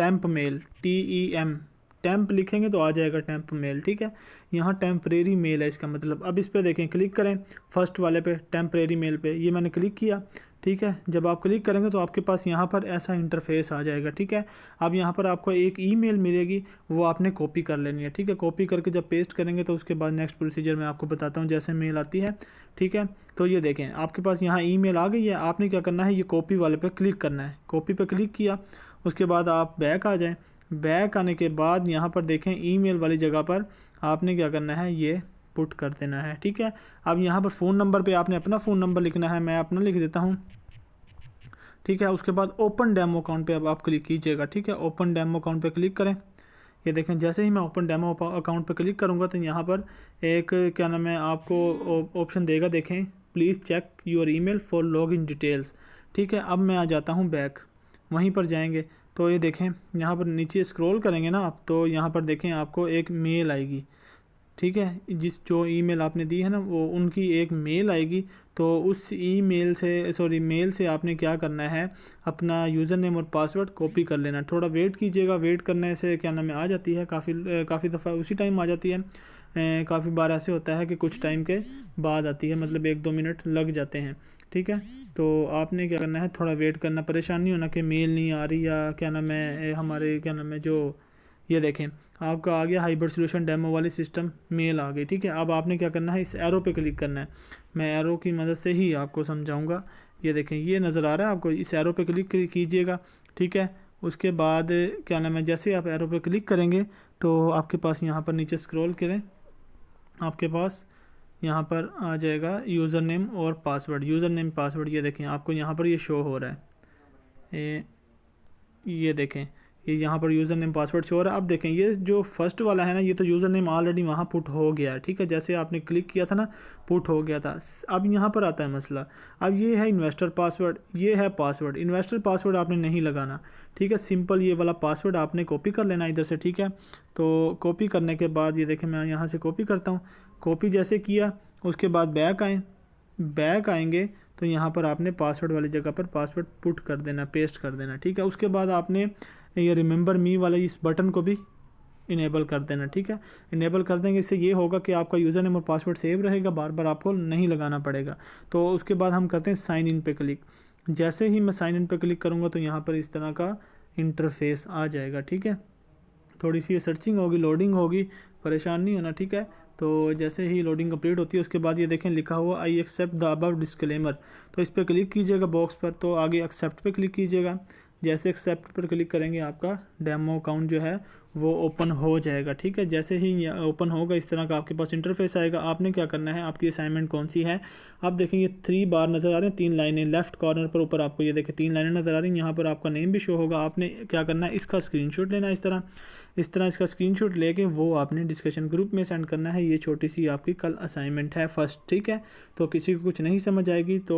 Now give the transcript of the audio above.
Temp mail, TEM, temp लिखेंगे तो आ जाएगा टेम्प मेल, ठीक है। यहाँ टेम्परेरी मेल है इसका मतलब। अब इस पे देखें, क्लिक करें फर्स्ट वाले पे, टेम्परेरी मेल पे, ये मैंने क्लिक किया, ठीक है। जब आप क्लिक करेंगे तो आपके पास यहाँ पर ऐसा इंटरफेस आ जाएगा, ठीक है। अब यहाँ पर आपको एक ईमेल मिलेगी, वो आपने कॉपी कर लेनी है, ठीक है। कॉपी करके जब पेस्ट करेंगे तो उसके बाद नेक्स्ट प्रोसीजर मैं आपको बताता हूँ जैसे मेल आती है, ठीक है। तो ये देखें आपके पास यहाँ ईमेल आ गई है, आपने क्या करना है, ये कॉपी वाले पे क्लिक करना है। कॉपी पे क्लिक किया, उसके बाद आप बैक आ जाएँ। बैक आने के बाद यहाँ पर देखें ईमेल वाली जगह पर आपने क्या करना है, ये पुट कर देना है, ठीक है। अब यहाँ पर फ़ोन नंबर पे आपने अपना फ़ोन नंबर लिखना है, मैं अपना लिख देता हूँ, ठीक है। उसके बाद ओपन डेमो अकाउंट पे अब आप क्लिक कीजिएगा, ठीक है। ओपन डेमो अकाउंट पे क्लिक करें। ये देखें जैसे ही मैं ओपन डेमो अकाउंट पे क्लिक करूँगा तो यहाँ पर एक क्या नाम है आपको ऑप्शन देगा, देखें please check your email for log in details, ठीक है। अब मैं आ जाता हूँ बैक, वहीं पर जाएंगे तो ये देखें यहाँ पर नीचे स्क्रॉल करेंगे ना आप, तो यहाँ पर देखें आपको एक मेल आएगी, ठीक है। जो ईमेल आपने दी है ना, वो उनकी एक मेल आएगी। तो उस मेल से आपने क्या करना है, अपना यूज़र नेम और पासवर्ड कॉपी कर लेना। थोड़ा वेट कीजिएगा, वेट करने से क्या नाम है आ जाती है, काफ़ी दफ़ा उसी टाइम आ जाती है। काफ़ी बार ऐसे होता है कि कुछ टाइम के बाद आती है, मतलब 1-2 मिनट लग जाते हैं, ठीक है। तो आपने क्या करना है, थोड़ा वेट करना, परेशान नहीं होना कि मेल नहीं आ रही या क्या नाम है हमारे क्या नाम है जो, ये देखें आपका आ गया हाइब्रिड सॉल्यूशन डेमो वाली सिस्टम मेल आ गई, ठीक है। अब आपने क्या करना है, इस एरो पे क्लिक करना है। मैं एरो की मदद से ही आपको समझाऊंगा। ये देखें ये नज़र आ रहा है आपको, इस एरो पे क्लिक कीजिएगा, ठीक है। उसके बाद क्या नाम है, जैसे आप एरो पे क्लिक करेंगे तो आपके पास यहाँ पर नीचे स्क्रॉल करें, आपके पास यहाँ पर आ जाएगा यूज़र नेम और पासवर्ड, यूज़र नेम पासवर्ड। ये देखें आपको यहाँ पर ये शो हो रहा है, ये देखें ये यहाँ पर यूज़र नेम पासवर्ड शो हो रहा है। अब देखें ये जो फर्स्ट वाला है ना, ये तो यूज़र नेम ऑलरेडी वहाँ पुट हो गया है, ठीक है। जैसे आपने क्लिक किया था ना, पुट हो गया था। अब यहाँ पर आता है मसला, अब ये है इन्वेस्टर पासवर्ड, ये है पासवर्ड। इन्वेस्टर पासवर्ड आपने नहीं लगाना, ठीक है। सिंपल ये वाला पासवर्ड आपने कॉपी कर लेना इधर से, ठीक है। तो कॉपी करने के बाद ये देखें मैं यहाँ से कॉपी करता हूँ। कॉपी जैसे किया उसके बाद बैक आएंगे तो यहाँ पर आपने पासवर्ड वाली जगह पर पासवर्ड पुट कर देना, पेस्ट कर देना, ठीक है। उसके बाद आपने ये रिमेंबर मी वाले इस बटन को भी इनेबल कर देना, ठीक है। इनेबल कर देंगे, इससे ये होगा कि आपका यूज़र नेम और पासवर्ड सेव रहेगा, बार बार आपको नहीं लगाना पड़ेगा। तो उसके बाद हम करते हैं साइन इन पे क्लिक। जैसे ही मैं साइन इन पे क्लिक करूँगा तो यहाँ पर इस तरह का इंटरफेस आ जाएगा, ठीक है। थोड़ी सी सर्चिंग होगी, लोडिंग होगी, परेशान नहीं होना, ठीक है। तो जैसे ही लोडिंग कंप्लीट होती है उसके बाद ये देखें लिखा हुआ I accept the above disclaimer, तो इस पर क्लिक कीजिएगा बॉक्स पर, तो आगे एक्सेप्ट पे क्लिक कीजिएगा। जैसे एक्सेप्ट पर क्लिक करेंगे आपका डेमो अकाउंट जो है वो ओपन हो जाएगा, ठीक है। जैसे ही ओपन होगा इस तरह का आपके पास इंटरफेस आएगा। आपने क्या करना है, आपकी असाइनमेंट कौन सी है, आप देखेंगे 3 बार नज़र आ रहे हैं, 3 लाइनें लेफ्ट कॉर्नर पर ऊपर आपको ये देखें 3 लाइनें नज़र आ रही हैं। यहाँ पर आपका नेम भी शो होगा। आपने क्या करना है, इसका स्क्रीनशॉट लेना है, इस तरह इसका स्क्रीनशॉट लेके वो आपने डिस्कशन ग्रुप में सेंड करना है। ये छोटी सी आपकी कल असाइनमेंट है फर्स्ट, ठीक है। तो किसी को कुछ नहीं समझ आएगी तो